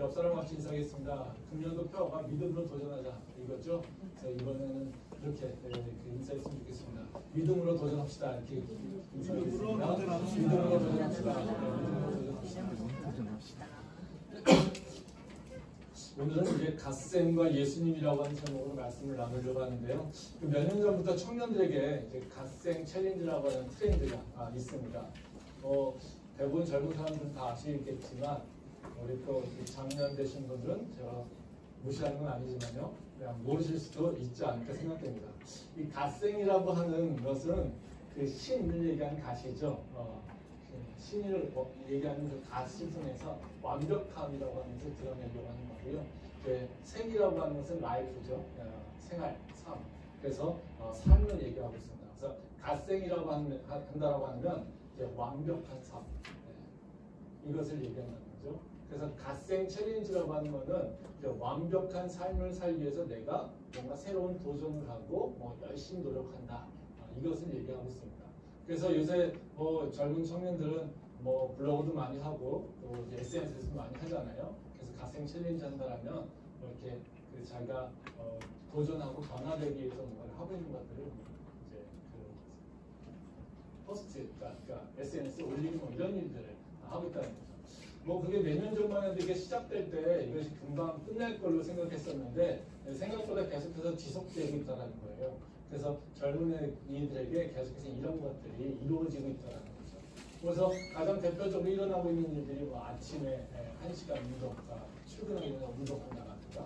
옆 사람 같이 인사하겠습니다. 금년도 표어가 믿음으로 도전하자 이거죠. 그래서 이번에는 이렇게 인사했으면 좋겠습니다. 믿음으로 도전합시다. 이렇게 인사하겠습니다. 믿음으로 도전합시다. 믿음으로 도전합시다. 오늘은 이제 갓생과 예수님이라고 하는 제목으로 말씀을 나누려고 하는데요. 몇 년 전부터 청년들에게 이제 갓생 챌린지라고 하는 트렌드가 있습니다. 대부분 젊은 사람들은 다 아시겠지만 우리 또 장년 되신 분들은 제가 무시하는 건 아니지만요, 그냥 모르실 수도 있지 않을까 생각됩니다. 이 갓생이라고 하는 것은 그 신을 얘기하는 갓이죠. 신을 얘기하는 그 갓을 통해서 완벽함이라고 하는 것을 드러내려고 하는 거고요. 생이라고 하는 것은 라이프죠. 생활, 삶. 그래서 삶을 얘기하고 있습니다. 그래서 갓생이라고 한다라고 하면 완벽한 삶. 이것을 얘기하는 거죠. 그래서 갓생 챌린지라고 하는 것은 완벽한 삶을 살기 위해서 내가 뭔가 새로운 도전을 하고 열심히 노력한다. 이것을 얘기하고 있습니다. 그래서 요새 젊은 청년들은 블로그도 많이 하고 또 SNS도 많이 하잖아요. 그래서 갓생 챌린지 한다라면 이렇게 자기가 도전하고 변화되기 위해서 뭔가를 하고 있는 것들을 이제 포스트, 그러니까 SNS에 올리고 이런 일들을 하고 있다는 거죠. 그게 몇 년 전만 해도 이게 시작될 때 이것이 금방 끝날 걸로 생각했었는데 생각보다 계속해서 지속되고 있다는 거예요. 그래서 젊은이들에게 계속해서 이런 것들이 이루어지고 있다는 거죠. 그래서 가장 대표적으로 일어나고 있는 일들이 아침에 1시간 운동, 출근하기 전에 운동한다라든가,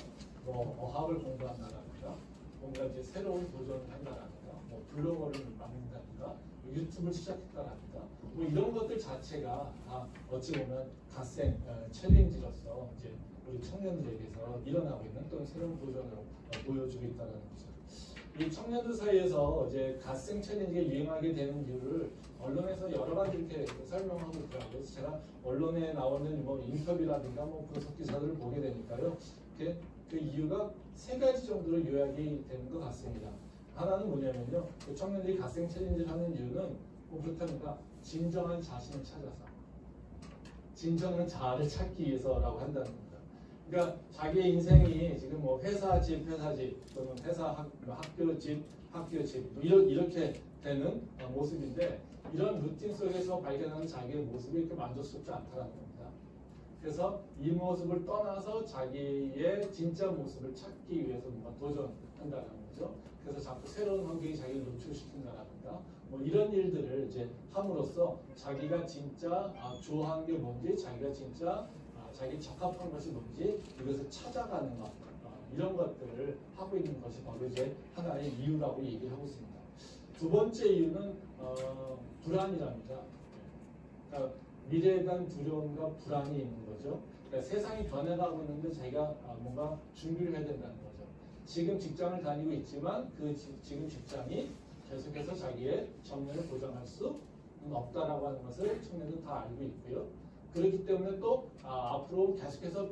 어학을 공부한다라든가, 뭔가 이제 새로운 도전을 한다라든가, 블로거를 만든다든가, 유튜브를 시작했다라든가, 이런 것들 자체가 다 어찌 보면 갓생 챌린지로서 이제 우리 청년들에게서 일어나고 있는 또는 새로운 도전으로 보여주고 있다는 거죠. 이 청년들 사이에서 이제 갓생 챌린지가 유행하게 되는 이유를 언론에서 여러 가지 이렇게 설명하고 있더라고요. 그래서 제가 언론에 나오는 인터뷰라든가 분석 기사들을 보게 되니까요. 그 이유가 세 가지 정도로 요약이 되는 것 같습니다. 하나는 뭐냐면요. 그 청년들이 갓생 챌린지를 하는 이유는 그렇다니까 진정한 자신을 찾아서 진정한 자아를 찾기 위해서라고 한다는 겁니다. 그러니까 자기의 인생이 지금 회사 집 또는 회사 학교 집 이렇게 되는 모습인데 이런 루틴 속에서 발견하는 자기의 모습이 이렇게 만족스럽지 않다는 겁니다. 그래서 이 모습을 떠나서 자기의 진짜 모습을 찾기 위해서 뭔가 도전한다는 거죠. 그래서 자꾸 새로운 환경에 자기를 노출시킨다라든가 이런 일들을 이제 함으로써 자기가 진짜 좋아하는 게 뭔지, 자기가 진짜 자기 적합한 것이 뭔지 이것을 찾아가는 것, 이런 것들을 하고 있는 것이 바로 이제 하나의 이유라고 얘기를 하고 있습니다. 두 번째 이유는 불안이랍니다. 그러니까 미래에 대한 두려움과 불안이 있는 거죠. 그러니까 세상이 변해가고 있는데 자기가 뭔가 준비를 해야 된다는 거죠. 지금 직장을 다니고 있지만 지금 직장이 계속해서 자기의 정년을 보장할 수 없다라고 하는 것을 청년들은 다 알고 있고요. 그렇기 때문에 또 앞으로 계속해서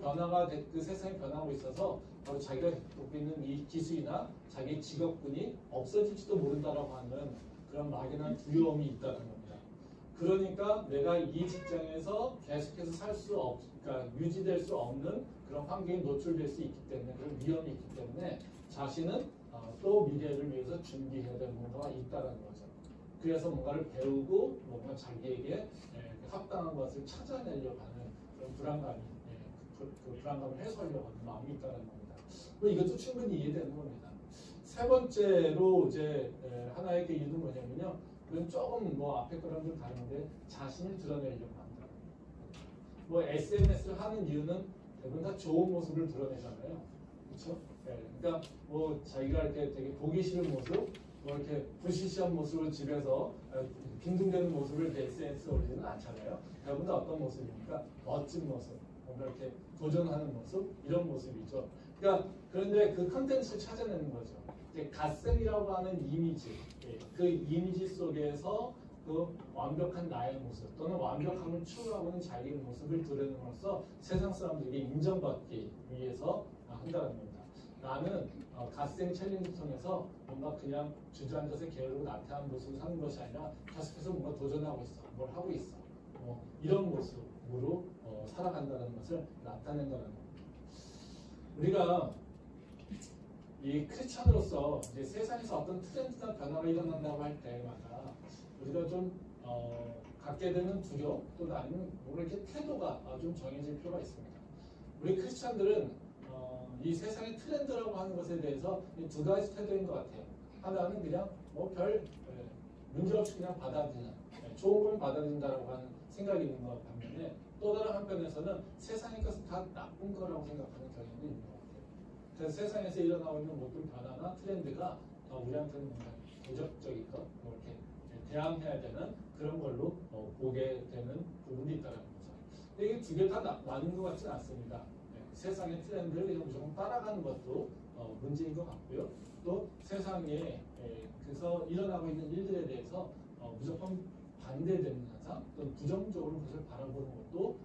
그 세상이 변하고 있어서 바로 자기가 갖고 있는 이 기술이나 자기 직업군이 없어질지도 모른다라고 하는 그런 막연한 두려움이 있다는 겁니다. 그러니까 내가 이 직장에서 계속해서 그러니까 유지될 수 없는 그런 환경에 노출될 수 있기 때문에 그런 위험이 있기 때문에 자신은 또 미래를 위해서 준비해야 될 뭔가가 있다는 거죠. 그래서 뭔가를 배우고 뭔가 자기에게 합당한 것을 찾아내려고 하는 그런 불안감이 그 불안감을 해소하려고 하는 마음이 있다는 겁니다. 이것도 충분히 이해되는 겁니다. 세 번째로 이제 하나의 그 이유는 뭐냐면요. 이건 조금 앞에 거랑 좀 다른데 자신을 드러내려고 한다. SNS를 하는 이유는 대부분 다 좋은 모습을 드러내잖아요. 그렇죠? 그러니까 자기가 이렇게 되게 보기 싫은 모습, 이렇게 불시시한 모습을 집에서 빈둥대는 모습을 SNS에 올리지는 않잖아요. 대부분 다 어떤 모습입니까? 멋진 모습, 뭔가 이렇게 도전하는 모습, 이런 모습이죠. 그러니까 그런데 그 컨텐츠를 찾아내는 거죠. 이제 갓생이라고 하는 이미지, 그 이미지 속에서 그 완벽한 나의 모습 또는 완벽함을 추구하고 있는 자기의 모습을 드러내면서 세상 사람들에게 인정받기 위해서 한다는 겁니다. 나는 갓생 챌린지 통해서 뭔가 그냥 주저앉아서 게으르고 나태한 모습을 하는 것이 아니라 계속해서 뭔가 도전하고 있어, 뭘 하고 있어, 이런 모습으로 살아간다는 것을 나타낸다는 겁니다. 우리가 이 크리스천으로서 이제 세상에서 어떤 트렌드나 변화가 일어난다고 할 때마다 우리가 좀 갖게 되는 두려움 또는 아니면 뭔가 이렇게 태도가 좀 정해질 필요가 있습니다. 우리 크리스천들은 이 세상의 트렌드라고 하는 것에 대해서 이 두 가지 태도인 것 같아요. 하나는 그냥 뭐 별 문제 없이 그냥 받아들이는, 좋은 걸 받아들인다라고 하는 생각이 있는 것 반면에 또 다른 한편에서는 세상의 것은 다 나쁜 거라고 생각하는 경향도 있는 것 같아요. 그래서 세상에서 일어나고 있는 모든 변화나 트렌드가 우리한테는 뭔가 도적적인 것, 뭐 이렇게 대항해야 되는 그런 걸로 보게 되는 부분이 있다는 거죠. 근데 이게 두 개 다 맞는 것 같지는 않습니다. 세상의 트렌드를 그냥 무조건 따라가는 것도 문제인 것 같고요. 또 세상에 그래서 일어나고 있는 일들에 대해서 무조건 반대되는 현상, 또 부정적으로 그것을 바라보는 것도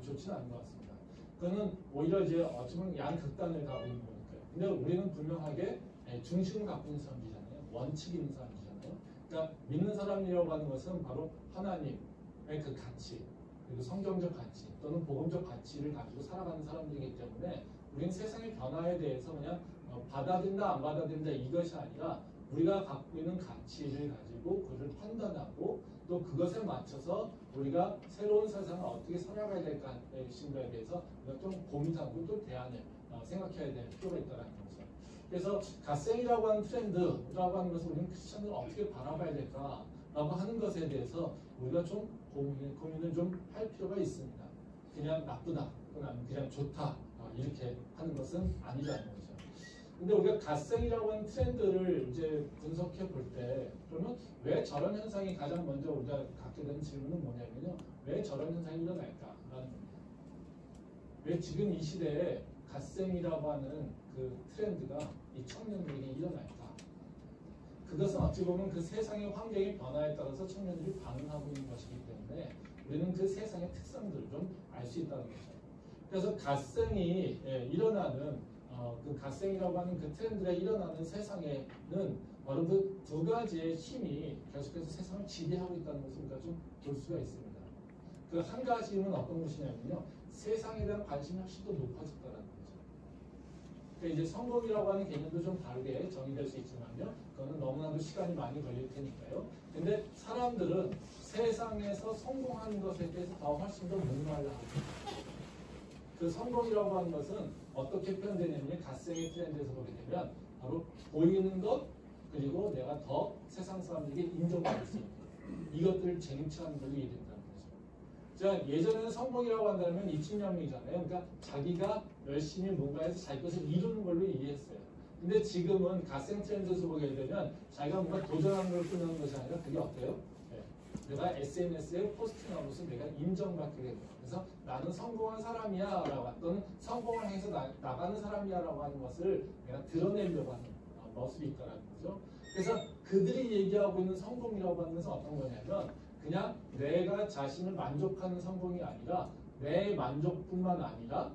좋지는 않은 것 같습니다. 그거는 오히려 이제 어쩌면 양극단을 가고 있는 거니까요. 근데 우리는 분명하게 중심을 갖고 있는 사람들이잖아요. 원칙이 있는 사람들이잖아요. 그러니까 믿는 사람이라고 하는 것은 바로 하나님의 그 가치, 그리고 성경적 가치 또는 복음적 가치를 가지고 살아가는 사람들이기 때문에 우리는 세상의 변화에 대해서 그냥 받아들인다 안 받아들인다 이것이 아니라 우리가 갖고 있는 가치를 가지고 그를 판단하고 또 그것에 맞춰서 우리가 새로운 세상을 어떻게 살아가야 될까 것인가에 대해서 우리가 좀 고민하고 또 대안을 생각해야 될 필요가 있다는 거죠. 그래서 갓생이라고 하는 트렌드라고 하는 것을 우리는 크리스천을 어떻게 바라봐야 될까라고 하는 것에 대해서 우리가 좀 고민을 좀 할 필요가 있습니다. 그냥 나쁘다 또는 그냥 좋다 이렇게 하는 것은 아니라는 거죠. 근데 우리가 갓생이라고 하는 트렌드를 이제 분석해 볼 때 그러면 왜 저런 현상이 가장 먼저 우리가 갖게 되는 질문은 뭐냐면요. 왜 저런 현상이 일어날까? 왜 지금 이 시대에 갓생이라고 하는 그 트렌드가 이 청년들에게 일어날까? 그것은 어찌 보면 그 세상의 환경의 변화에 따라서 청년들이 반응하고 있는 것이기 때문에 우리는 그 세상의 특성들을 좀 알 수 있다는 거죠. 그래서 갓생이 일어나는 그 갓생이라고 하는 그 트렌드가 일어나는 세상에는 바로 그 두 가지의 힘이 계속해서 세상을 지배하고 있다는 것을 우리가 좀 볼 수가 있습니다. 그 한 가지는 어떤 것이냐면요. 세상에 대한 관심이 훨씬 더 높아졌다는 거죠. 그러니까 이제 성공이라고 하는 개념도 좀 다르게 정의될 수 있지만요. 그거는 너무나도 시간이 많이 걸릴 테니까요. 근데 사람들은 세상에서 성공하는 것에 대해서 더 훨씬 더 목말라 하고 그 성공이라고 하는 것은 어떻게 표현되냐면 갓생의 트렌드에서 보게 되면 바로 보이는 것 그리고 내가 더 세상 사람들에게 인정받을 수 있는 이것들을 쟁취하는 걸로 이해된다는 거죠. 자, 예전에는 성공이라고 한다면 이충명이잖아요. 그러니까 자기가 열심히 뭔가해서 자기 것을 이루는 걸로 이해했어요. 근데 지금은 갓생 트렌드에서 보게 되면 자기가 뭔가 도전하는 걸 끝내는 것이 아니라 그게 어때요? 내가 SNS에 포스팅하면서 내가 인정받게 됩니다. 그래서 나는 성공한 사람이야 라고 또는 성공을 해서 나가는 사람이야 라고 하는 것을 내가 드러내려고 하는 모습이 있다는 거죠. 그래서 그들이 얘기하고 있는 성공이라고 하는 것은 어떤 거냐면 그냥 내가 자신을 만족하는 성공이 아니라 내 만족뿐만 아니라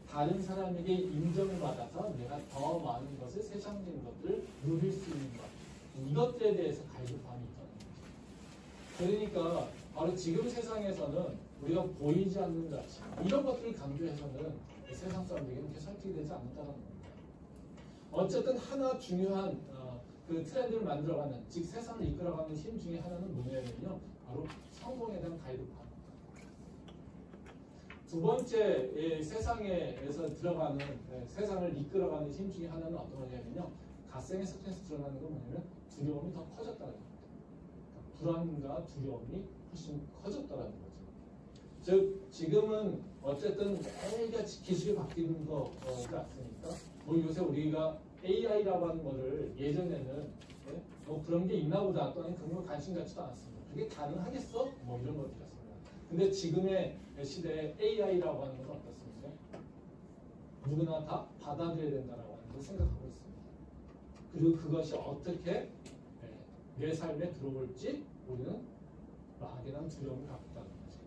다른 사람에게 인정을 받아서 내가 더 많은 것을 세상적인 것들을 누릴 수 있는 것 이것들에 대해서 갈급함이 있다는 거죠. 그러니까 바로 지금 세상에서는 우리가 보이지 않는 가치 이런 것들을 강조해서는 세상 사람들에게는 이렇게 설득이 되지 않는다는 겁니다. 어쨌든 하나 중요한 그 트렌드를 만들어가는 즉 세상을 이끌어가는 힘 중에 하나는 뭐냐면요. 바로 성공에 대한 갈급함. 두 번째 세상에서 들어가는 세상을 이끌어가는 힘 중에 하나는 어떤 거냐면요. 갓생의 스트레스 드러나는 건 뭐냐면 두려움이 더 커졌다는 겁니다. 불안과 두려움이 훨씬 커졌다는 거죠. 즉 지금은 어쨌든 매일같이 기술이 바뀌는 거가 않습니까? 뭐 요새 우리가 AI라고 하는 거를 예전에는 뭐 그런 게 있나 보다 또는 그런 거 관심 갖지도 않았습니다. 그게 가능하겠어? 뭐 이런 것들이었습니다. 근데 지금의 시대에 AI라고 하는 건 어떻습니까? 누구나 다 받아들여야 된다라고 하는 걸 생각하고 있습니다. 그리고 그것이 어떻게 내 삶에 들어올지 우리는 막연한 두려움을 갖고 있다는 거죠.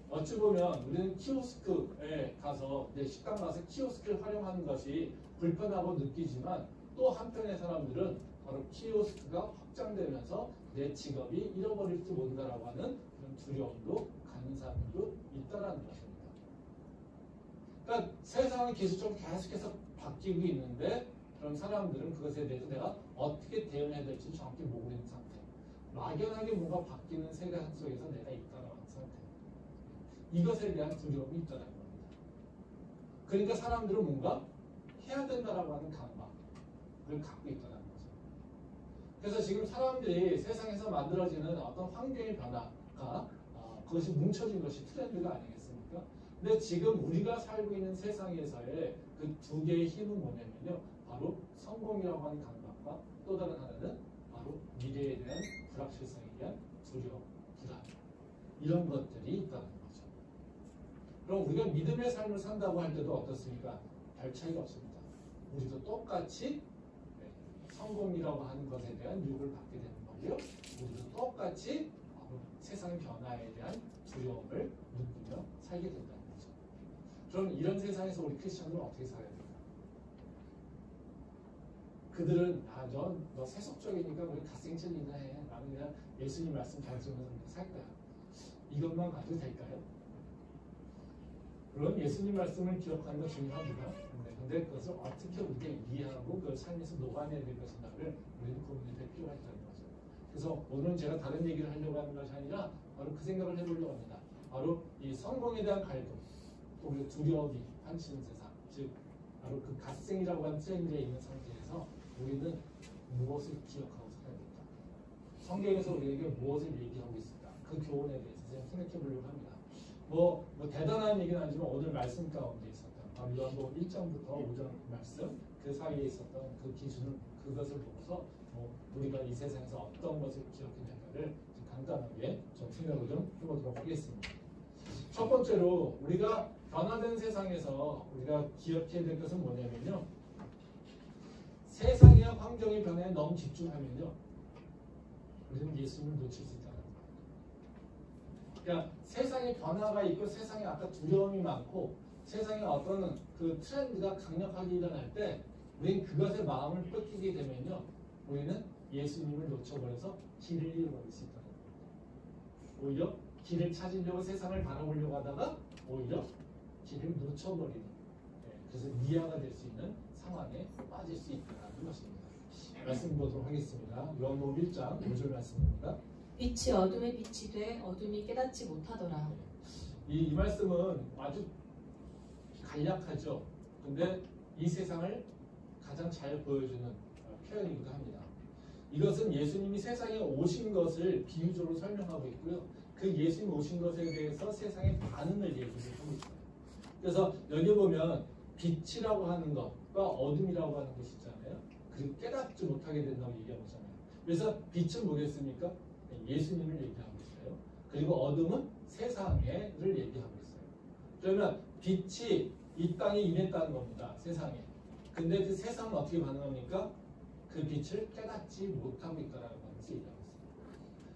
어찌 보면 우리는 키오스크에 가서 식당 가서 키오스크를 활용하는 것이 불편하고 느끼지만 또 한편의 사람들은 바로 키오스크가 확장되면서 내 직업이 잃어버릴지 모른다라고 하는 그런 두려움도 갖는 사람들도 있다라는 것입니다. 그러니까 세상은 기술적으로 계속해서 바뀌고 있는데 그런 사람들은 그것에 대해서 내가 어떻게 대응해야 될지 정확히 모르는 상태. 막연하게 뭔가 바뀌는 세계 속에서 내가 있다는 상태. 이것에 대한 두려움이 있다는 겁니다. 그러니까 사람들은 뭔가 해야 된다라고 하는 강박을 갖고 있다는 거죠. 그래서 지금 사람들이 세상에서 만들어지는 어떤 환경의 변화가 그것이 뭉쳐진 것이 트렌드가 아니겠습니까? 근데 지금 우리가 살고 있는 세상에서의 그 두 개의 힘은 뭐냐면요. 바로 성공이라고 하는 강박과 또 다른 하나는 바로 미래에 대한 불확실성에 대한 두려움, 불안 이런 것들이 있다는 거죠. 그럼 우리가 믿음의 삶을 산다고 할 때도 어떻습니까? 별 차이가 없습니다. 우리도 똑같이 성공이라고 하는 것에 대한 유혹을 받게 되는 거고요. 우리도 똑같이 세상 변화에 대한 두려움을 느끼며 살게 된다는 거죠. 그럼 이런 세상에서 우리 크리스천들은 어떻게 살아야 될까? 그들은 너 세속적이니까 우리 갓생질이나 해. 나는 그냥 예수님 말씀 잘 들으면서 살 거야. 이것만 가도 될까요? 물론 예수님 말씀을 기억하는 건 중요합니다. 근데 그것을 어떻게 우리가 이해하고 그 삶에서 녹아내야 될 것인가를 우리는 고민해야 될 필요가 있다는 거죠. 그래서 오늘은 제가 다른 얘기를 하려고 하는 것이 아니라 바로 그 생각을 해보려고 합니다. 바로 이 성공에 대한 갈등, 또 우리 두려움이 판치는 세상, 즉 바로 그 갓생이라고 하는 트렌드에 있는 상태에서 우리는 무엇을 기억하고 살아야 될까? 성경에서 우리에게 무엇을 얘기하고 있을까? 그 교훈에 대해서 생각해 보려고 합니다. 뭐 대단한 얘기는 아니지만 오늘 말씀 가운데 있었던 요한복음 1장부터 5장 말씀 그 사이에 있었던 그 기준을 그것을 보고서 우리가 이 세상에서 어떤 것을 기억해야할까를 간단하게 좀 생각을 좀 해보도록 하겠습니다. 첫 번째로 우리가 변화된 세상에서 우리가 기억해야 될 것은 뭐냐면요. 세상의 환경의 변화에 너무 집중하면요. 우리는 예수님을 놓칠 수 있다는 거예요. 그러니까 세상에 변화가 있고 세상에 아까 두려움이 많고 세상에 어떤 그 트렌드가 강력하게 일어날 때 우리는 그것에 마음을 뺏기게 되면요. 우리는 예수님을 놓쳐버려서 길을 잃어버릴 수 있다는 거예요. 오히려 길을 찾으려고 세상을 바라보려고 하다가 오히려 길을 놓쳐버리는 그래서 미아가 될 수 있는 상황에 빠질 수 있다는 것입니다. 말씀 보도록 하겠습니다. 요한복음 1장 5절 말씀입니다. 빛이 어둠에 빛이 돼 어둠이 깨닫지 못하더라. 이 말씀은 아주 간략하죠. 근데 이 세상을 가장 잘 보여주는 표현이기도 합니다. 이것은 예수님이 세상에 오신 것을 비유적으로 설명하고 있고요. 그 예수님 오신 것에 대해서 세상의 반응을 얘기를 하고 있어요. 그래서 여기 보면 빛이라고 하는 것과 어둠이라고 하는 것이 있잖아요. 그리고 깨닫지 못하게 된다고 얘기하고 있잖아요. 그래서 빛은 뭐겠습니까? 예수님을 얘기하고 있어요. 그리고 어둠은 세상을 얘기하고 있어요. 그러면 빛이 이 땅에 임했다는 겁니다. 세상에. 근데 그 세상은 어떻게 반응합니까? 그 빛을 깨닫지 못하고 있다는 것을 얘기하고 있습니다.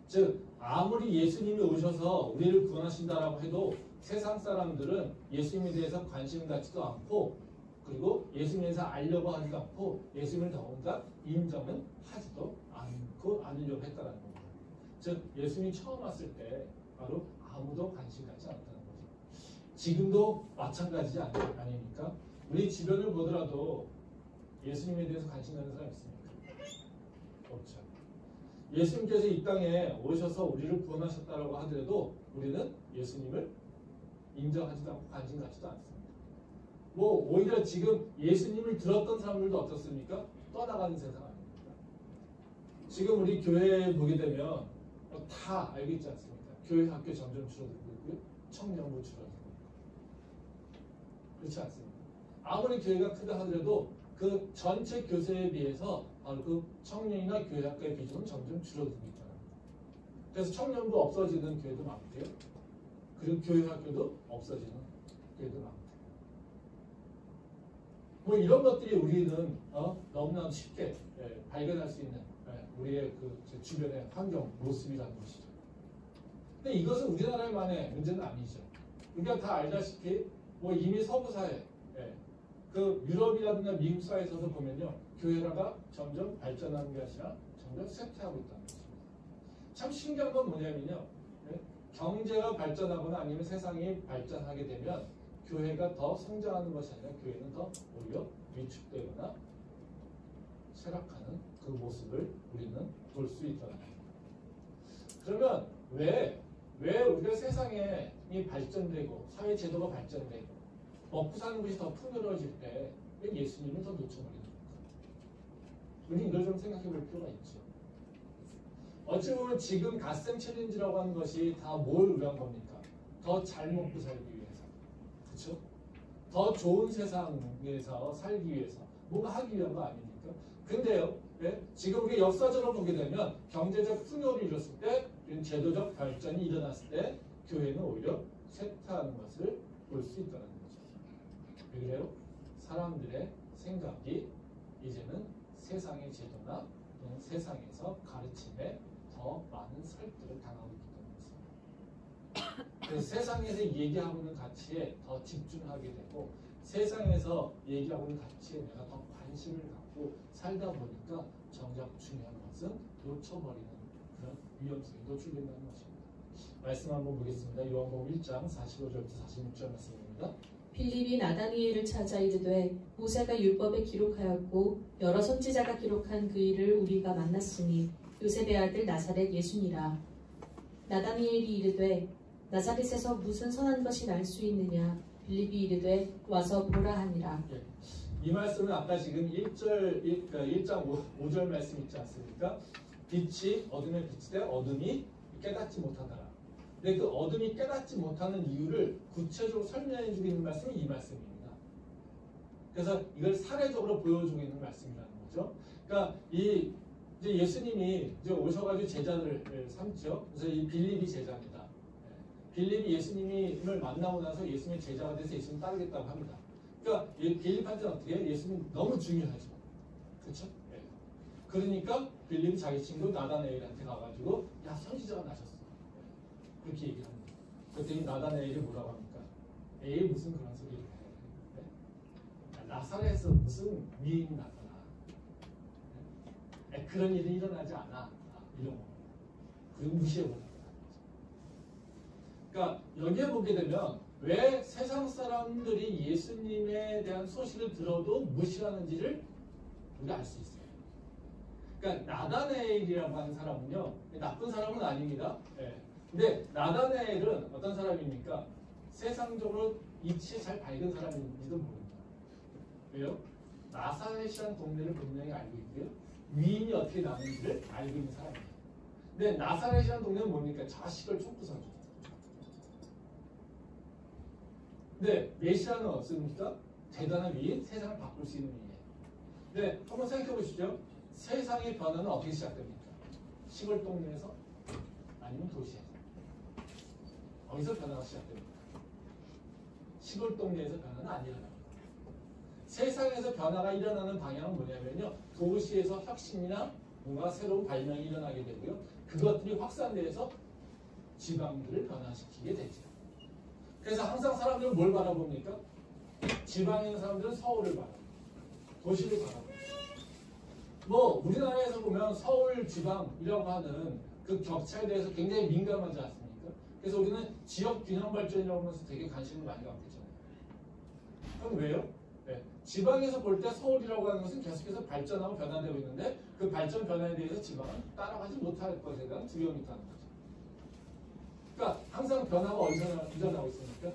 즉 아무리 예수님이 오셔서 우리를 구원하신다라고 해도 세상 사람들은 예수님에 대해서 관심 갖지도 않고 그리고 예수님에 대해서 알려고 하지도 않고 예수님을 더군다나 인정은 하지도 않으려고 했다는 겁니다. 즉 예수님이 처음 왔을 때 바로 아무도 관심 갖지 않았다는 거죠. 지금도 마찬가지지 아닙니까? 우리 주변을 보더라도 예수님에 대해서 관심 갖는 사람 있습니까? 없죠. 예수님께서 이 땅에 오셔서 우리를 구원하셨다고 하더라도 우리는 예수님을 인정하지도 않고 관심 갖지도 않습니다. 뭐 오히려 지금 예수님을 들었던 사람들도 어떻습니까? 떠나가는 세상 아닙니까? 지금 우리 교회에 보게 되면 다 알겠지 않습니까? 교회 학교 점점 줄어들고 있고요. 청년부 줄어들고 있고 그렇지 않습니까? 아무리 교회가 크다 하더라도 그 전체 교세에 비해서 바로 그 청년이나 교회 학교의 비중은 점점 줄어들고 있다는 거예요. 그래서 청년부 없어지는 교회도 많고요. 그리고 교회 학교도 없어지는 교회도 많고 뭐 이런 것들이 우리는 너무나 쉽게 발견할 수 있는 우리의 그 주변의 환경 모습이라는 것이죠. 근데 이것은 우리나라만의 문제는 아니죠. 우리가 다 알다시피 뭐 이미 서구 사회, 그 유럽이라든가 미국 사회에서도 보면요, 교회가 점점 발전하는 게 아니라 점점 쇠퇴하고 있다는 것입니다. 참 신기한 건 뭐냐면요, 경제가 발전하거나 아니면 세상이 발전하게 되면 교회가 더 성장하는 것이 아니라 교회는 더 오히려 위축되거나 쇠락하는 그 모습을 우리는 볼 수 있다는 겁니다. 그러면 왜 우리가 세상에 이 발전되고 사회 제도가 발전되고 먹고 사는 것이 더 풍요로워질 때 왜 예수님을 더 놓쳐버리는 겁니까? 우리 이걸 좀 생각해 볼 필요가 있죠. 어찌 보면 지금 갓생 챌린지라고 하는 것이 다 뭘 위한 겁니까? 더 잘 먹고 살기 위해서. 그렇죠? 더 좋은 세상에서 살기 위해서. 뭔가 하기 위한 거 아닙니까? 근데요. 네? 지금 우리 역사적으로 보게 되면 경제적 풍요를 이뤘을 때 제도적 발전이 일어났을 때 교회는 오히려 쇠퇴하는 것을 볼 수 있다는 거죠. 왜 그래요? 사람들의 생각이 이제는 세상의 제도나 또는 세상에서 가르침에 더 많은 설득을 당하고 있기 때문입니다. 그래서 세상에서 얘기하고 있는 가치에 더 집중하게 되고 세상에서 얘기하고 있는 가치에 내가 더 관심을 갖고 살다 보니까 정작 중요한 것은 놓쳐버리는 그런 위험성이 노출된다는 것입니다. 말씀 한번 보겠습니다. 요한복음 1장 45절부터 46절 말씀입니다. 빌립이 나다니엘을 찾아 이르되 모세가 율법에 기록하였고 여러 선지자가 기록한 그 일을 우리가 만났으니 요셉의 아들 나사렛 예수니라. 나다니엘이 이르되 나사렛에서 무슨 선한 것이 날 수 있느냐. 빌립이 이르되 와서 보라 하니라. 이 말씀은 아까 지금 1장 5절 말씀 있지 않습니까? 빛이 어둠에 비치되 어둠이 깨닫지 못하더라. 근데 그 어둠이 깨닫지 못하는 이유를 구체적으로 설명해 주고 있는 말씀이 이 말씀입니다. 그래서 이걸 사례적으로 보여주고 있는 말씀이라는 거죠. 그러니까 이제 예수님이 이제 오셔가지고 제자들을 삼죠. 그래서 이 빌립이 제자입니다. 빌립이 예수님을 만나고 나서 예수님의 제자가 돼서 예수님 따르겠다고 합니다. 그러니까 빌립한테는 어떻게 해요? 예수님 너무 중요하죠. 그렇죠? 네. 그러니까 빌립이 자기 친구 나다나엘한테 가가지고 야 선지자가 나셨어. 그렇게 얘기를 합니다. 그랬더니 나다나엘이 뭐라고 합니까? 에이 무슨 그런 소리를 해. 네? 나사렛에서 무슨 위인이 나타나. 네? 그런 일이 일어나지 않아. 이런 거. 그리고 무시해버린다. 그러니까 여기에 보게 되면 왜 세상 사람들이 예수님에 대한 소식을 들어도 무시하는지를 우리가 알 수 있어요. 그러니까 나다나엘이라고 하는 사람은요, 나쁜 사람은 아닙니다. 네. 근데 나다나엘은 어떤 사람입니까? 세상적으로 이치 잘 밝은 사람인지도 모릅니다. 왜요? 나사렛이라는 동네를 분명히 알고 있고요. 위인이 어떻게 나는지를 알고 있는 사람이에요. 근데 나사렛이라는 동네는 뭡니까? 자식을 쫓고서죠. 근데 메시아는 없습니까? 대단한 위인, 세상을 바꿀 수 있는 위인이에요. 네, 한번 생각해 보시죠. 세상의 변화는 어떻게 시작됩니까? 시골 동네에서 아니면 도시에서? 어디서 변화가 시작됩니까? 시골 동네에서 변화는 안 일어납니다. 세상에서 변화가 일어나는 방향은 뭐냐면요. 도시에서 혁신이나 뭔가 새로운 발명이 일어나게 되고요. 그것들이 확산돼서 지방들을 변화시키게 되죠. 그래서 항상 사람들은 뭘 바라봅니까? 지방에 있는 사람들은 서울을 바라봅니다. 도시를 바라봅니다. 뭐 우리나라에서 보면 서울 지방이라고 하는 그 격차에 대해서 굉장히 민감하지 않습니까? 그래서 우리는 지역 균형 발전이라고 하면서 되게 관심을 많이 갖고 있잖아요. 그럼 왜요? 네. 지방에서 볼 때 서울이라고 하는 것은 계속해서 발전하고 변화되고 있는데 그 발전 변화에 대해서 지방은 따라가지 못할 것에 대한 두려움이 있다는 거죠. 그러니까 항상 변화가 어디서 일어나고 있습니까? 네.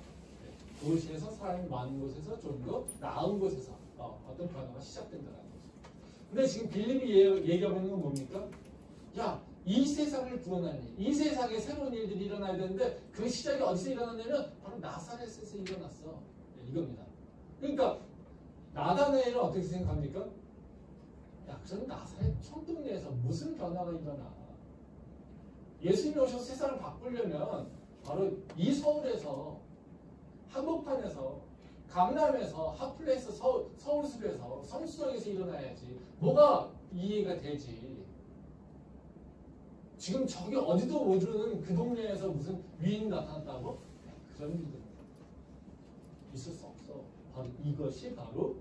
도시에서 사람이 많은 곳에서 좀 더 나은 곳에서 어떤 변화가 시작된다는 거죠. 근데 지금 빌립이 얘기하고 있는 건 뭡니까? 야, 이 세상을 구원하는 일, 이 세상에 새로운 일들이 일어나야 되는데 그 시작이 어디서 일어났냐면 바로 나사렛에서 일어났어. 네, 이겁니다. 그러니까 나다나엘은 어떻게 생각합니까? 야, 그럼 나사렛 촌동네에서 무슨 변화가 일어나? 예수님이 오셔서 세상을 바꾸려면 바로 이 서울에서, 한복판에서, 강남에서, 핫플레이스, 서울숲에서, 성수동에서 일어나야지. 뭐가 이해가 되지? 지금 저기 어디도 모르는 그 동네에서 무슨 위인이 나타났다고? 그런 일은 있을 수 없어. 바로 이것이 바로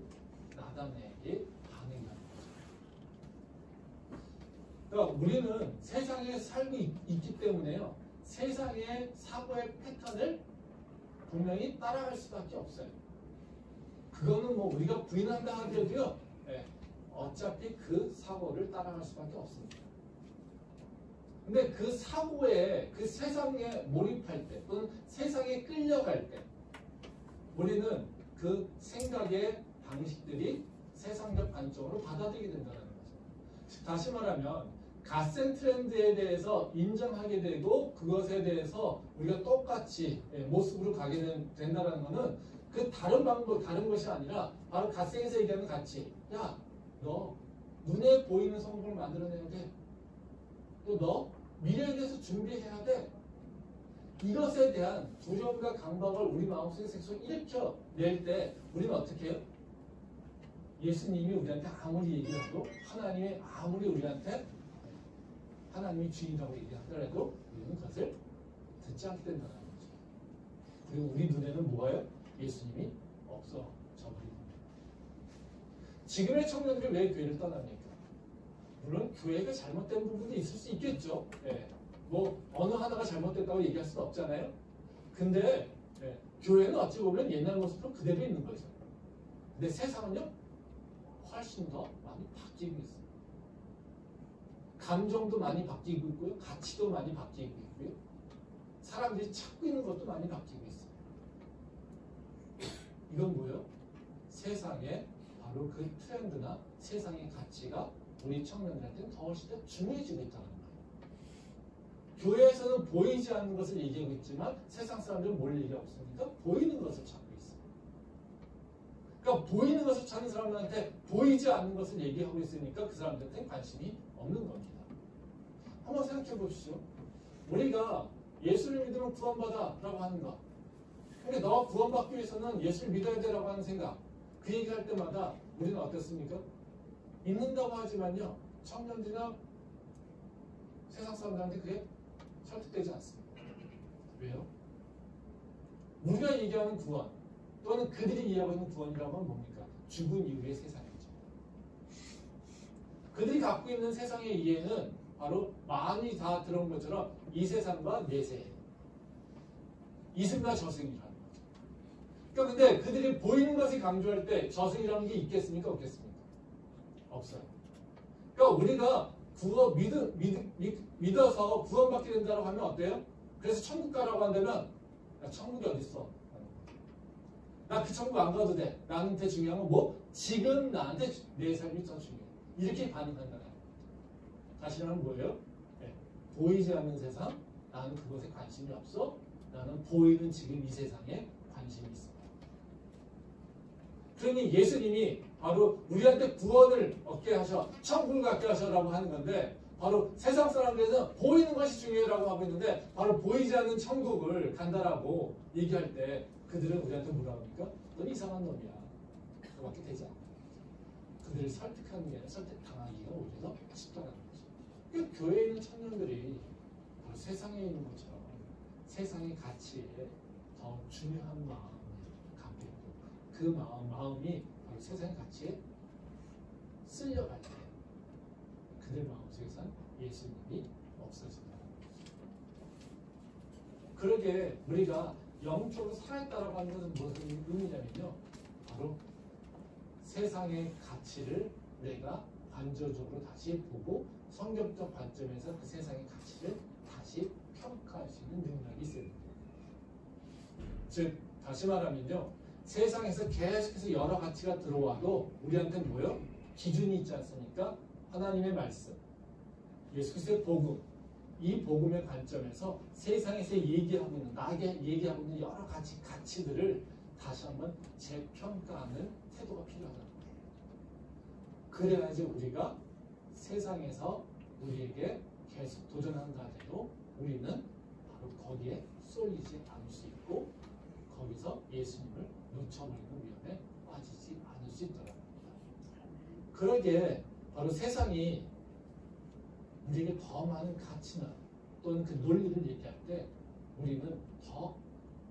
나다나엘의 반응이라는 거죠. 그러니까 우리는 세상에 살고 있기 때문에요. 세상의 사고의 패턴을 분명히 따라갈 수밖에 없어요. 그거는 뭐 우리가 부인한다 하더라도요. 예, 어차피 그 사고를 따라갈 수밖에 없습니다. 근데 그 사고에 그 세상에 몰입할 때 또는 세상에 끌려갈 때 우리는 그 생각의 방식들이 세상적 관점으로 받아들이게 된다는 거죠. 다시 말하면 갓생 트렌드에 대해서 인정하게 되고 그것에 대해서 우리가 똑같이 모습으로 가게 된다는 것은 그 다른 방법, 다른 것이 아니라 바로 갓생에서 얘기하는 가치. 야, 너 눈에 보이는 성공을 만들어내야 돼. 또 너 미래에 대해서 준비해야 돼. 이것에 대한 두려움과 강박을 우리 마음속에서 일으켜낼 때 우리는 어떻게 해요? 예수님이 우리한테 아무리 얘기해도 하나님이 아무리 우리한테 하나님이 주인이라고 얘기하더라도 우리는 그것을 듣지 않게 된다는 거죠. 그리고 우리 눈에는 뭐예요? 예수님이 없어져 버리는 거예요. 지금의 청년들이 왜 교회를 떠납니까? 물론 교회가 잘못된 부분도 있을 수 있겠죠. 예. 뭐 어느 하나가 잘못됐다고 얘기할 수는 없잖아요. 근데 교회는 어찌 보면 옛날 모습으로 그대로 있는 거죠. 근데 세상은요 훨씬 더 많이 바뀌고 있어요. 감정도 많이 바뀌고 있고요. 가치도 많이 바뀌고 있고요. 사람들이 찾고 있는 것도 많이 바뀌고 있어요. 이건 뭐예요? 세상에 바로 그 트렌드나 세상의 가치가 우리 청년들한테는 더 훨씬 더 중요해지고 있다는 거예요. 교회에서는 보이지 않는 것을 얘기하고 있지만 세상 사람들은 뭘 얘기하고 있습니까? 보이는 것을 찾고 있어요. 그러니까 보이는 것을 찾는 사람들한테 보이지 않는 것을 얘기하고 있으니까 그 사람들한테 관심이 없는 겁니다. 한번 생각해 보십시오. 우리가 예수를 믿으면 구원받아 라고 하는 거. 근데 너 구원받기 위해서는 예수를 믿어야 되라고 하는 생각. 그 얘기할 때마다 우리는 어떻습니까? 믿는다고 하지만요. 청년들이나 세상 사람들한테 그게 설득되지 않습니다. 왜요? 우리가 얘기하는 구원 또는 그들이 이해하고 있는 구원이라고 하면 뭡니까? 죽은 이후의 세상이죠. 그들이 갖고 있는 세상의 이해는 바로 많이 다 들어온 것처럼 이 세상과 내세 이승과 저승이라는 거죠. 그러니까 근데 그들이 보이는 것을 강조할 때 저승이라는 게 있겠습니까? 없겠습니까? 없어요. 그러니까 우리가 믿어서 구원받게 된다고 하면 어때요? 그래서 천국 가라고 한다면 야, 천국이 어딨어? 나 그 천국 안 가도 돼. 나한테 중요한 건 뭐? 지금 나한테 내 삶이 더 중요해. 이렇게 반응한다는 거예요. 다시 말하면 뭐예요? 네. 보이지 않는 세상, 나는 그것에 관심이 없어. 나는 보이는 지금 이 세상에 관심이 있어. 그러니 예수님이 바로 우리한테 구원을 얻게 하셔, 천국을 갖게 하셔라고 하는 건데 바로 세상 사람들에서 보이는 것이 중요하다고 하고 있는데 바로 보이지 않는 천국을 간다라고 얘기할 때 그들은 우리한테 뭐라 합니까? 넌 이상한 놈이야. 그거밖에 되지 않아. 그들을 설득하는 게 아니라 설득당하기가 오히려 더 쉽다는 거죠. 그러니까 교회에 있는 청년들이 바로 세상에 있는 것처럼 세상의 가치에 더 중요한 마음을 갖고 있고 그 마음이 바로 세상의 가치에 쓸려갈 때 그들 마음속에선 예수님이 없어진다는 거죠. 그러게 우리가 영적으로 살아있다라고 하는 것은 무슨 의미냐면요. 바로 세상의 가치를 내가 관조적으로 다시 보고 성경적 관점에서 그 세상의 가치를 다시 평가할 수 있는 능력이 있어야 됩니다. 즉 다시 말하면요. 세상에서 계속해서 여러 가치가 들어와도 우리한테는 뭐예요? 기준이 있지 않습니까? 하나님의 말씀, 예수 그리스도의 복음, 이 복음의 관점에서 세상에서 얘기하고 있는 나에게 얘기하고 있는 여러 가지 가치들을 다시 한번 재평가하는 태도가 필요하다는 거예요. 그래야지 우리가 세상에서 우리에게 계속 도전한다 해도 우리는 바로 거기에 쏠리지 않을 수 있고 거기서 예수님을 놓쳐버리는 위험에 빠지지 않을 수 있다는 겁니다. 그러기에 바로 세상이 우리에게 더 많은 가치나 또는 그 논리를 얘기할 때 우리는 더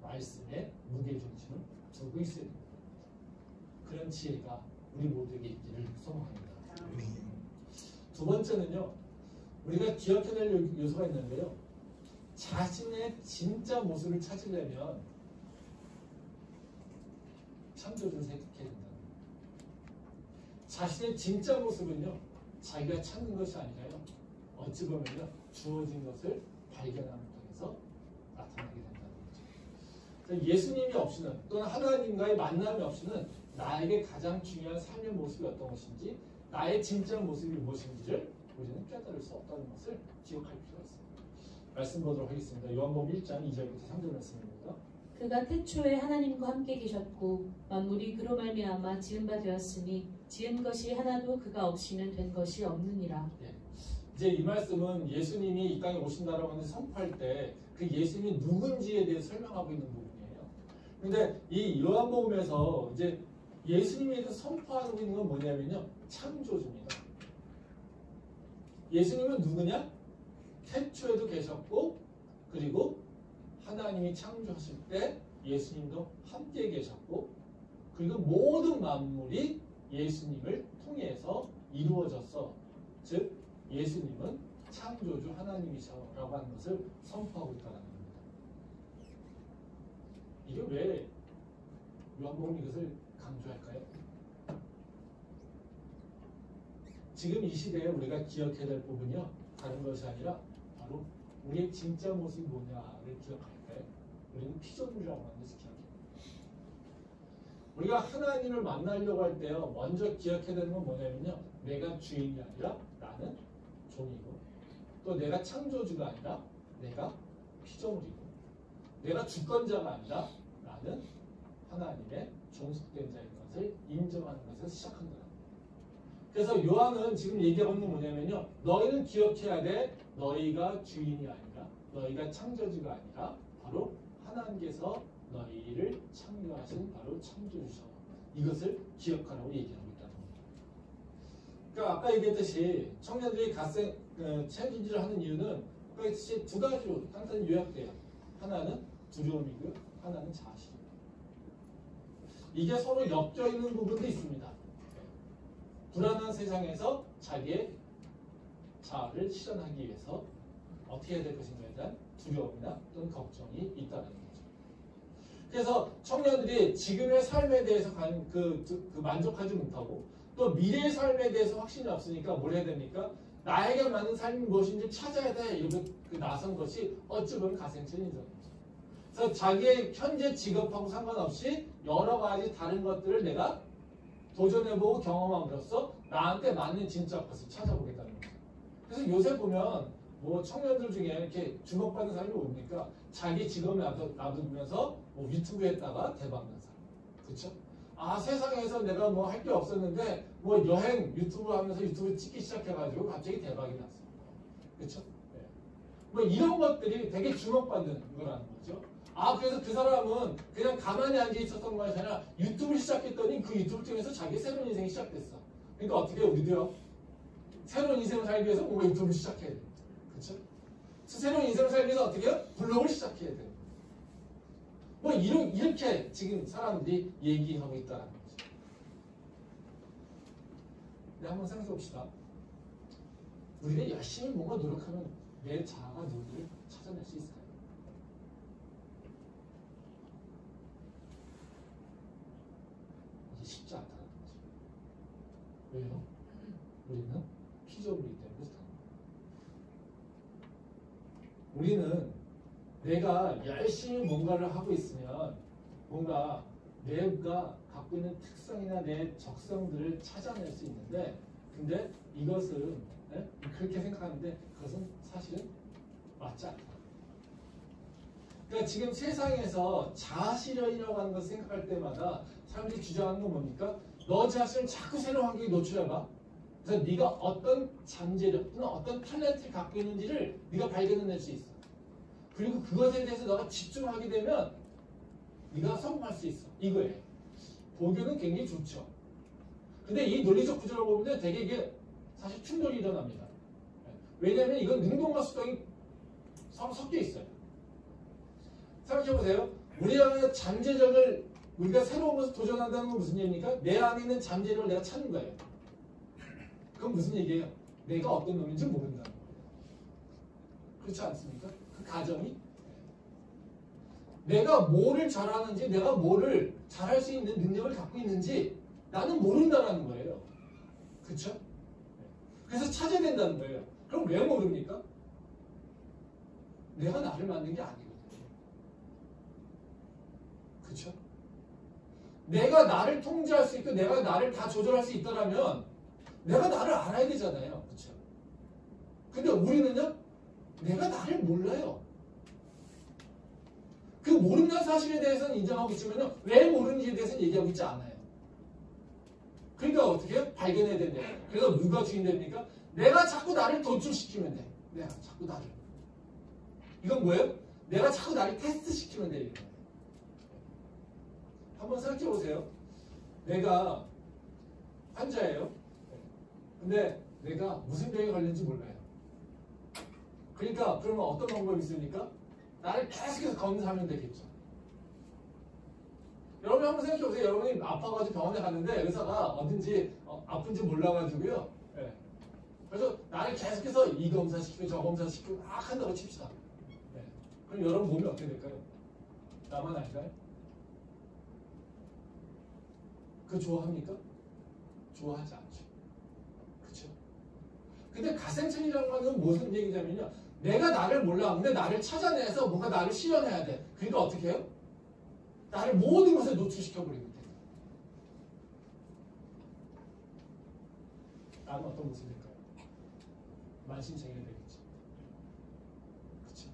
말씀에 무게중심을 두고 있어야 됩니다. 그런 지혜가 우리 모두에게 있기를 소망합니다. 두 번째는요. 우리가 기억해낼 요소가 있는데요. 자신의 진짜 모습을 찾으려면 창조주를 생각해야 된다는 거예요. 자신의 진짜 모습은요, 자기가 찾는 것이 아니라요, 어찌 보면요, 주어진 것을 발견하는 통해서 나타나게 된다는 거죠. 예수님이 없이는, 또는 하나님과의 만남이 없이는 나에게 가장 중요한 삶의 모습이 어떤 것인지, 나의 진짜 모습이 무엇인지를 우리는 깨달을 수 없다는 것을 기억할 필요가 있습니다. 말씀 보도록 하겠습니다. 요한복음 1장 2절부터 3절 말씀입니다. 그가 태초에 하나님과 함께 계셨고 만물이 그로 말미암아 지은 바 되었으니 지은 것이 하나도 그가 없이는 된 것이 없느니라. 예. 이제 이 말씀은 예수님이 이 땅에 오신다라고 하는 선포할 때 그 예수님이 누군지에 대해서 설명하고 있는 부분이에요. 근데 이 요한복음에서 이제 예수님에 대해서 선포하고 있는 건 뭐냐면요, 창조주입니다. 예수님은 누구냐? 태초에도 계셨고, 그리고 하나님이 창조하실 때 예수님도 함께 계셨고, 그리고 모든 만물이 예수님을 통해서 이루어졌어. 즉 예수님은 창조주 하나님이셔라고 하는 것을 선포하고 있다는 겁니다. 이게 왜 요한복음이 이것을 강조할까요? 지금 이 시대에 우리가 기억해야 될 부분이요, 다른 것이 아니라 바로 우리의 진짜 모습이 뭐냐를 기억할 때 우리는 피조물이라고 하는 것을 기억해야 돼요. 우리가 하나님을 만나려고 할 때요, 먼저 기억해야 되는 건 뭐냐면요, 내가 주인이 아니라 나는 종이고, 또 내가 창조주가 아니라 내가 피조물이고, 내가 주권자가 아니라 나는 하나님의 종속된 자인 것을 인정하는 것에서 시작한다. 그래서 요한은 지금 얘기하고 있는 건 뭐냐면요, 너희는 기억해야 돼. 너희가 주인이 아니라, 너희가 창조주가 아니라 바로 하나님께서 너희를 창조하신 바로 창조주셔. 이것을 기억하라고 얘기하고 있다는 겁니다. 그러니까 아까 얘기했듯이 청년들이 챌린지를 하는 이유는 아까 얘기했듯이 두 가지로 간단히 요약돼요. 하나는 두려움이고요, 하나는 자아실입니다. 이게 서로 엮여 있는 부분도 있습니다. 불안한 세상에서 자기의 자아를 실현하기 위해서 어떻게 해야 될 것인가에 대한 두려움이나 또는 걱정이 있다는 거죠. 그래서 청년들이 지금의 삶에 대해서 만족하지 못하고 또 미래의 삶에 대해서 확신이 없으니까 뭘 해야 됩니까? 나에게 맞는 삶이 무엇인지 찾아야 돼. 이렇게 나선 것이 어찌 보면 가생천이죠. 그래서 자기의 현재 직업하고 상관없이 여러 가지 다른 것들을 내가 도전해보고 경험함으로써 나한테 맞는 진짜 것을 찾아보겠다는 거죠. 그래서 요새 보면 뭐 청년들 중에 이렇게 주목받는 사람이 뭡니까? 자기 직업을 놔두면서 뭐 유튜브 했다가 대박난 사람. 그렇죠? 아, 세상에서 내가 뭐 할 게 없었는데 뭐 여행 유튜브 하면서 유튜브 찍기 시작해가지고 갑자기 대박이 났어. 그렇죠? 네. 뭐 이런 것들이 되게 주목받는 거라는 거죠. 아, 그래서 그 사람은 그냥 가만히 앉아 있었던 것이 아니라 유튜브를 시작했더니 그 유튜브 통해서 자기 새로운 인생이 시작됐어. 그러니까 어떻게 해요? 우리도요? 새로운 인생을 살기 위해서 뭔가 유튜브를 시작해야 돼요. 그렇죠? 새로운 인생을 살기 위해서 어떻게 해요? 블로그를 시작해야 돼요. 뭐 이렇게 지금 사람들이 얘기하고 있다는 거죠. 네, 한번 생각해 봅시다. 우리가 열심히 뭔가 노력하면 내 자아가 누구를 찾아낼 수 있을까요? 이게 쉽지 않다는 거죠. 왜요? 우리는 피조물이기 때문에 그렇다는 거예요. 우리는 내가 열심히 뭔가를 하고 있으면 뭔가 내가 갖고 있는 특성이나 내 적성들을 찾아낼 수 있는데, 근데 이것은 그렇게 생각하는데 그것은 사실은 맞지 않다. 그러니까 지금 세상에서 자아실현이라고 하는 것을 생각할 때마다 사람들이 주장하는 건 뭡니까? 너 자신을 자꾸 새로운 환경에 노출해봐. 그래서 네가 어떤 잠재력 또는 어떤 탤런트를 갖고 있는지를 네가 발견해낼 수 있어. 그리고 그것에 대해서 너가 집중하게 되면 네가 성공할 수 있어. 이거예요. 보교는 굉장히 좋죠. 근데 이 논리적 구조를 보면 되게 이게 사실 충돌이 일어납니다. 왜냐하면 이건 능동과 수동이 서로 섞여 있어요. 생각해보세요. 우리가 잠재력을, 우리가 새로운 것을 도전한다는 건 무슨 얘기입니까? 내 안에 있는 잠재력을 내가 찾는 거예요. 그건 무슨 얘기예요? 내가 어떤 놈인지 모른다는 거예요. 그렇지 않습니까? 그 가정이 내가 뭐를 잘하는지, 내가 뭐를 잘할 수 있는 능력을 갖고 있는지 나는 모른다는 거예요. 그쵸? 그래서 찾아야 된다는 거예요. 그럼 왜 모릅니까? 내가 나를 만든 게 아니거든요. 그쵸? 내가 나를 통제할 수 있고 내가 나를 다 조절할 수 있다면 내가 나를 알아야 되잖아요. 그쵸? 근데 우리는요, 내가 나를 몰라요. 그 모른다는 사실에 대해서는 인정하고 있지만요, 왜 모르는지에 대해서는 얘기하고 있지 않아요. 그러니까 어떻게 해요? 발견해야 된대요. 그래서 누가 주인 됩니까? 내가 자꾸 나를 도출시키면 돼. 내가 자꾸 나를. 이건 뭐예요? 내가 자꾸 나를 테스트시키면 돼. 이거. 한번 생각해 보세요. 내가 환자예요. 근데 내가 무슨 병에 걸렸는지 몰라요. 그러니까 그러면 어떤 방법이 있습니까? 나를 계속해서 검사하면 되겠죠. 여러분 한번 생각해 보세요. 여러분이 아파가지고 병원에 갔는데 의사가 어딘지 아픈지 몰라가지고요. 네. 그래서 나를 계속해서 이 검사 시키고 저 검사 시키고 막 한다고 칩시다. 네. 그럼 여러분 몸이 어떻게 될까요? 나만 알까요? 그거 좋아합니까? 좋아하지 않죠. 그쵸? 근데 가생천이라는 건 무슨 얘기냐면요. 내가 나를 몰라. 근데 나를 찾아내서 뭔가 나를 실현해야 돼. 그러니까 어떻게 해요? 나를 모든 것에 노출시켜버리면 돼. 나는 어떤 모습이 될까요? 만신창이가 되겠죠. 그쵸?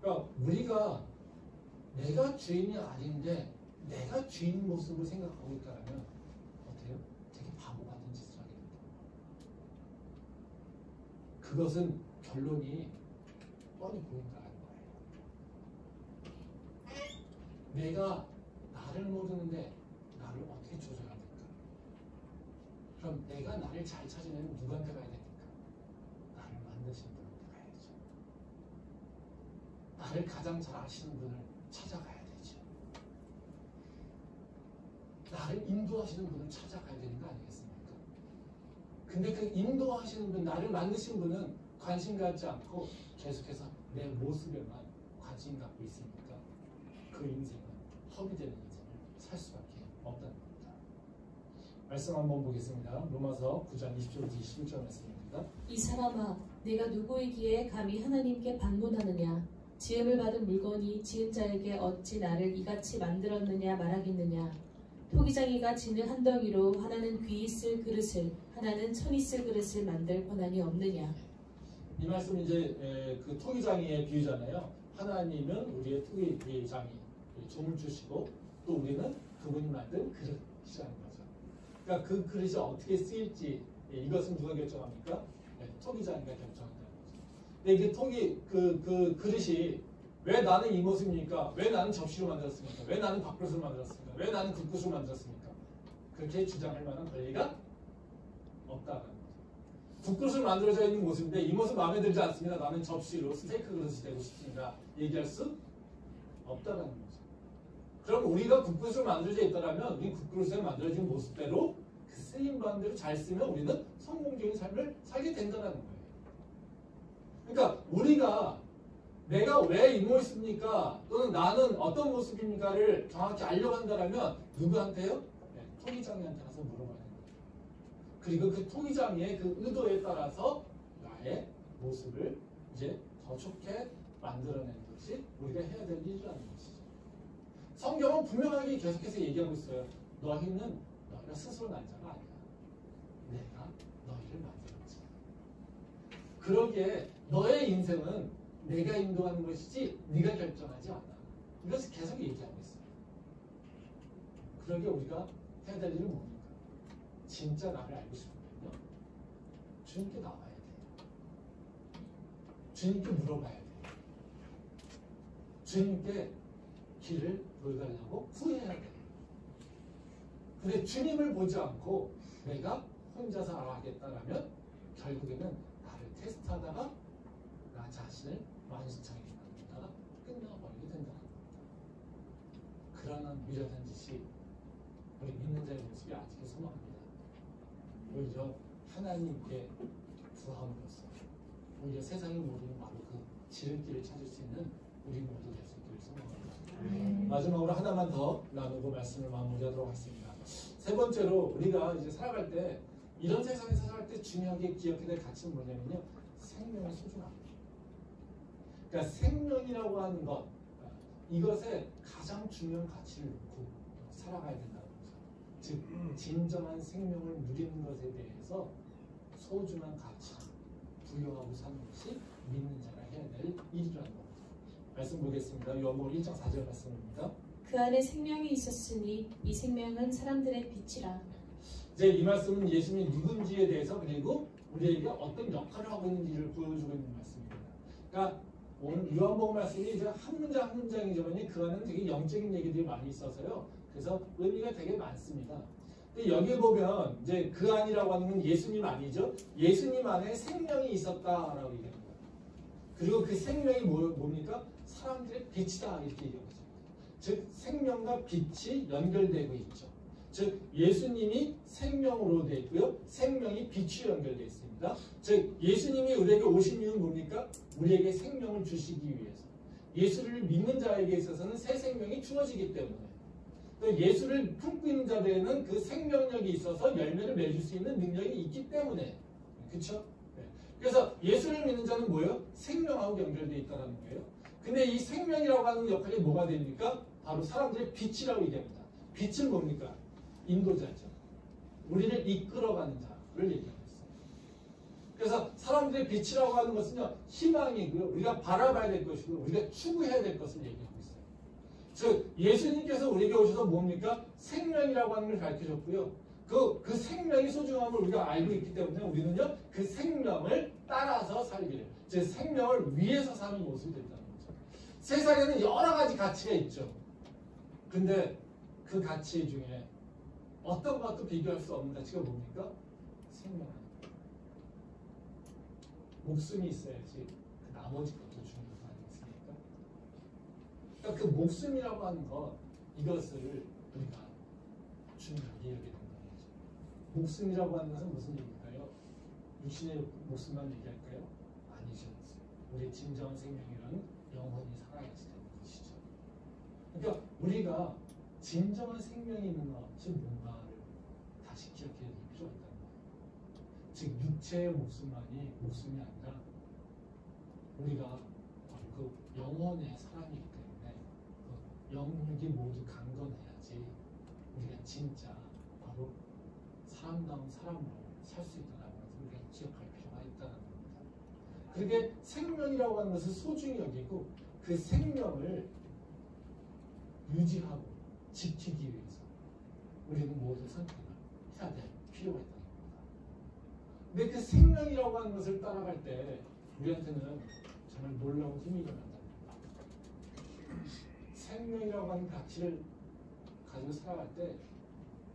그러니까 우리가 내가 주인이 아닌데 내가 주인 모습을 생각하고 있다면 어때요? 되게 바보 같은 짓을 하게 된다. 그것은 결론이 뻔히 보인다는 거예요. 내가 나를 모르는데 나를 어떻게 조절해야 될까? 그럼 내가 나를 잘 찾으려면 누구한테 가야 됩니까? 나를 만드신 분한테 가야죠. 나를 가장 잘 아시는 분을 찾아가야 되죠. 나를 인도하시는 분을 찾아가야 되는 거 아니겠습니까? 근데 그 인도하시는 분, 나를 만드신 분은 관심 갖지 않고 계속해서 내 모습에만 관심 갖고 있으니까 그 인생은 허비되는 인생을 살 수밖에 없다는 겁니다. 말씀 한번 보겠습니다. 로마서 9장 20절부터 21절 말씀입니다. 이 사람아, 내가 누구이기에 감히 하나님께 반문하느냐? 지음을 받은 물건이 지은 자에게 어찌 나를 이같이 만들었느냐 말하겠느냐? 토기장이가 지는 한 덩이로 하나는 귀 있을 그릇을 하나는 천 있을 그릇을 만들 권한이 없느냐? 이 말씀 이제 그 토기장이의 비유잖아요. 하나님은 우리의 토기장이 종을 주시고 또 우리는 그분이 만든 그릇이라는 거죠. 그러니까 그 그릇이 어떻게 쓰일지 이것은 누가 결정합니까? 토기장이가 결정한다는 거죠. 근데 이게 그 그릇이 왜 나는 이 모습입니까? 왜 나는 접시로 만들었습니까? 왜 나는 밥그릇을 만들었습니까? 왜 나는 국그릇을 만들었습니까? 그렇게 주장할 만한 권리가 없다는 거죠. 국그릇을 만들어져 있는 모습인데 이 모습 마음에 들지 않습니다. 나는 접시로 스테이크 그릇이 되고 싶습니다. 얘기할 수 없다는 거죠. 그럼 우리가 국그릇을 만들어져 있다면 우리 국그릇에 만들어진 모습대로 그 쓰임받은 대로 잘 쓰면 우리는 성공적인 삶을 살게 된다는 거예요. 그러니까 우리가 내가 왜 이 모습입니까? 또는 나는 어떤 모습입니까를 정확히 알려고 한다면 누구한테요? 토기장이한테 가서 물어봐야 됩니다. 그리고 그 토기장의 그 의도에 따라서 나의 모습을 이제 더 좋게 만들어내는 것이 우리가 해야 될 일이라는 것이죠. 성경은 분명하게 계속해서 얘기하고 있어요. 너희는 너희가 스스로 난 자가 아니야. 내가 너희를 만들었지. 그러기에 너의 인생은 내가 인도하는 것이지 네가 결정하지 않아. 이것을 계속 얘기하고 있어요. 그러기에 우리가 해야 될 일은 뭡니까? 진짜 나를 알고 싶으면요. 주님께 나와야 돼요. 주님께 물어봐야 돼요. 주님께 길을 보여달라고 후회해야 돼요. 근데 주님을 보지 않고 내가 혼자서 알아가겠다라면 결국에는 나를 테스트하다가 나 자신을 만신창이게 만들다가 끝나버리게 된다는 겁니다. 그러한 미련한 짓이 우리 믿는 자의 모습이 아직은 소망합니다. 오히려 하나님께 구함으로써 오히려 세상이 모르는 바로 그 지름길을 찾을 수 있는 우리 모두 될 수 있기를 소망합니다. 마지막으로 하나만 더 나누고 말씀을 마무리하도록 하겠습니다. 세 번째로 우리가 이제 살아갈 때 이런 세상에서 살아갈 때 중요하게 기억해야 될 가치는 뭐냐면요, 생명의 소중함. 그러니까 생명이라고 하는 것, 이것에 가장 중요한 가치를 놓고 살아가야 된다는 거죠. 즉 진정한 생명을 누리는 것에 대해서 소중한 가치 부여하고 사는 것이 믿는 자가 해야 될 일이라는 겁니다. 말씀 보겠습니다. 요한복음 1장 4절 말씀입니다. 그 안에 생명이 있었으니 이 생명은 사람들의 빛이라. 이제 이 말씀은 예수님이 누군지에 대해서 그리고 우리에게 어떤 역할을 하고 있는지를 보여주고 있는 말씀입니다. 그러니까 오늘 요한복음 말씀이 이제 한 문장 한 문장이지만 그 안에는 되게 영적인 얘기들이 많이 있어서요. 그래서 의미가 되게 많습니다. 근데 여기 보면 이제 그 안이라고 하는 건 예수님 아니죠. 예수님 안에 생명이 있었다라고 얘기합니다. 그리고 그 생명이 뭡니까? 사람들의 빛이다 이렇게 얘기하죠. 즉 생명과 빛이 연결되고 있죠. 즉 예수님이 생명으로 되어 있고요. 생명이 빛으로 연결되어 있습니다. 즉 예수님이 우리에게 오신 이유는 뭡니까? 우리에게 생명을 주시기 위해서. 예수를 믿는 자에게 있어서는 새 생명이 주어지기 때문에. 또 예수를 품고 있는 자들에는 그 생명력이 있어서 열매를 맺을 수 있는 능력이 있기 때문에. 그렇죠? 네. 그래서 예수를 믿는 자는 뭐예요? 생명하고 연결되어 있다는 거예요. 근데 이 생명이라고 하는 역할이 뭐가 됩니까? 바로 사람들의 빛이라고 얘기합니다. 빛은 뭡니까? 인도자죠. 우리를 이끌어가는 자를 얘기하고 있어요. 그래서 사람들의 빛이라고 하는 것은요, 희망이고요. 우리가 바라봐야 될 것이고 우리가 추구해야 될 것을 얘기하고 있어요. 즉 예수님께서 우리에게 오셔서 뭡니까? 생명이라고 하는 걸 가르치셨고요. 그 생명의 소중함을 우리가 알고 있기 때문에 우리는요, 그 생명을 따라서 살기를, 즉 생명을 위해서 사는 모습이 된다는 거죠. 세상에는 여러 가지 가치가 있죠. 근데 그 가치 중에 어떤 것도 비교할 수 없는 가치가 뭡니까? 생명. 목숨이 있어야지 그 나머지 것도 중요한 거 아니겠습니까? 그러니까 그 목숨이라고 하는 것, 이것을 우리가 중요하게 여겨야 된다는 거죠. 목숨이라고 하는 것은 무슨 얘기일까요? 육신의 목숨만 얘기할까요? 아니죠. 우리의 진정한 생명이란 영원히 살아야지 되는 것이죠. 그러니까 우리가 진정한 생명이 있는 것이 뭔가를 다시 기억해야 될 필요가 있다는 거예요. 즉 육체의 목숨만이 목숨이 아니라 우리가 바로 그 영혼의 사람이기 때문에 그 영육이 모두 강건해야지 우리가 진짜 바로 사람다운 사람으로 살 수 있다는 것을 우리가 기억할 필요가 있다는 겁니다. 그게 생명이라고 하는 것을 소중히 여기고 그 생명을 유지하고 지키기 위해서 우리는 모두 선택을 해야 될 필요가 있다는 겁니다. 근데 그 생명이라고 하는 것을 따라갈 때 우리한테는 정말 놀라운 힘이 일어난다는 겁니다. 생명이라고 하는 가치를 가지고 살아갈 때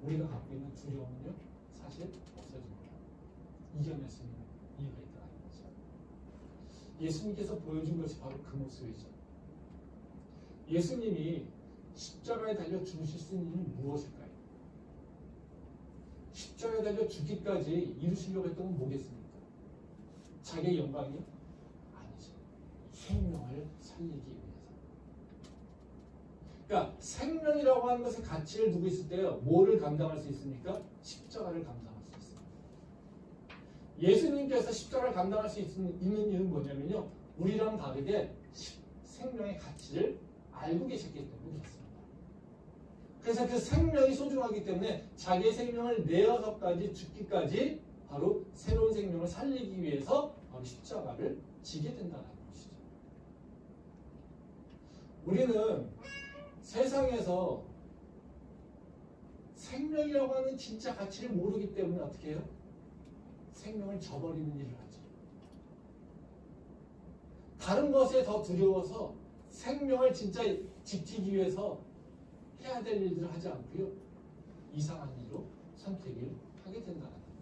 우리가 갖고 있는 두려움은요, 사실 없어집니다. 이겨낼 수 있는 이유가 있다는 거죠. 예수님께서 보여준 것이 바로 그 모습이죠. 예수님이 십자가에 달려 죽으실 수 있는 이유는 무엇일까요? 십자가에 달려 죽기까지 이루시려고 했던 건 뭐겠습니까? 자기의 영광이요? 아니죠. 생명을 살리기 위해서. 그러니까 생명이라고 하는 것에 가치를 두고 있을 때요, 뭐를 감당할 수 있습니까? 십자가를 감당할 수 있습니다. 예수님께서 십자가를 감당할 수 있는 이유는 뭐냐면요, 우리랑 다르게 생명의 가치를 알고 계셨기 때문에 그렇습니다. 그래서 그 생명이 소중하기 때문에 자기의 생명을 내어서까지 죽기까지 바로 새로운 생명을 살리기 위해서 바로 십자가를 지게 된다는 것이죠. 우리는 세상에서 생명이라고 하는 진짜 가치를 모르기 때문에 어떻게 해요? 생명을 저버리는 일을 하죠. 다른 것에 더 두려워서 생명을 진짜 지키기 위해서 해야 될 일들을 하지 않고요, 이상한 일로 선택을 하게 된다는 겁니다.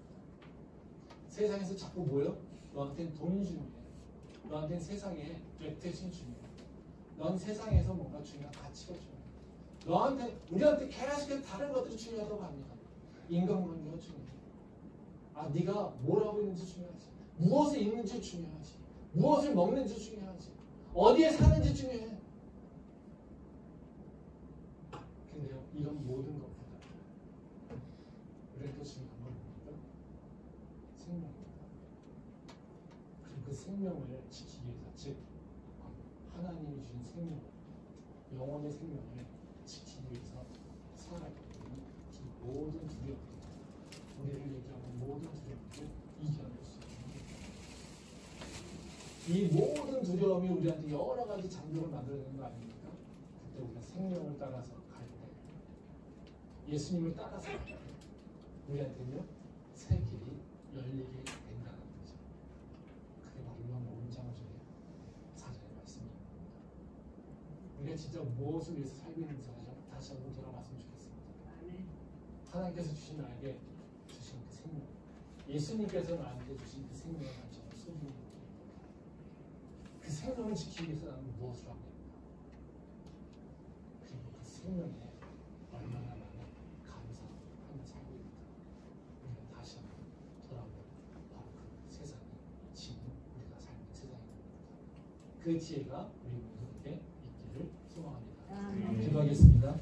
세상에서 자꾸 뭐요? 너한테는 돈이 중요해. 너한테는 세상에 레putation 중요해. 넌 세상에서 뭔가 중요한 가치가 중요해. 우리한테 계속해서 다른 것들이 중요하다고 합니다. 인간관계가 중요해. 네가 뭘 하고 있는지 중요하지. 무엇을 입는지 중요하지. 무엇을 먹는지 중요하지. 어디에 사는지 중요해. 근데요, 이런 모든 것보다 우리가 더 중요한 건 뭡니까? 생명입니다. 그리고 그 생명을 지키기 위해서, 즉 하나님이 주신 생명, 영원의 생명을 지키기 위해서 살아야 되는 이 모든 두려움, 우리를 얘기하는 모든 두려움을 이겨낼 수 있는 이 모든 두려움이 우리한테 여러 가지 장벽을 만들어내는 거 아닙니까? 그때 우리가 생명을 따라서 갈 때, 예수님을 따라서 갈 때, 우리한테는요, 새 길이 열리게 된다는 거죠. 그게 바로 요한 5장의 사절의 말씀입니다. 우리가 진짜 무엇을 위해서 살고 있는지 다시 한번 돌아봤으면 좋겠습니다. 하나님께서 주신 나에게 주신 그 생명, 예수님께서 나한테 주신 그 생명을 난 정말 소중히 여깁니다. 그 생명을 지키기 위해서 나는 무엇을 하고 있는가? 그리고 그 생명에 얼마나 나는 감사하며 살고 있는가? 우리가 다시 한번 돌아보면 바로 그 세상이 지금 우리가 살는 세상입니다. 그 지혜가 우리 모두에게 있기를 소망합니다. 기도하겠습니다.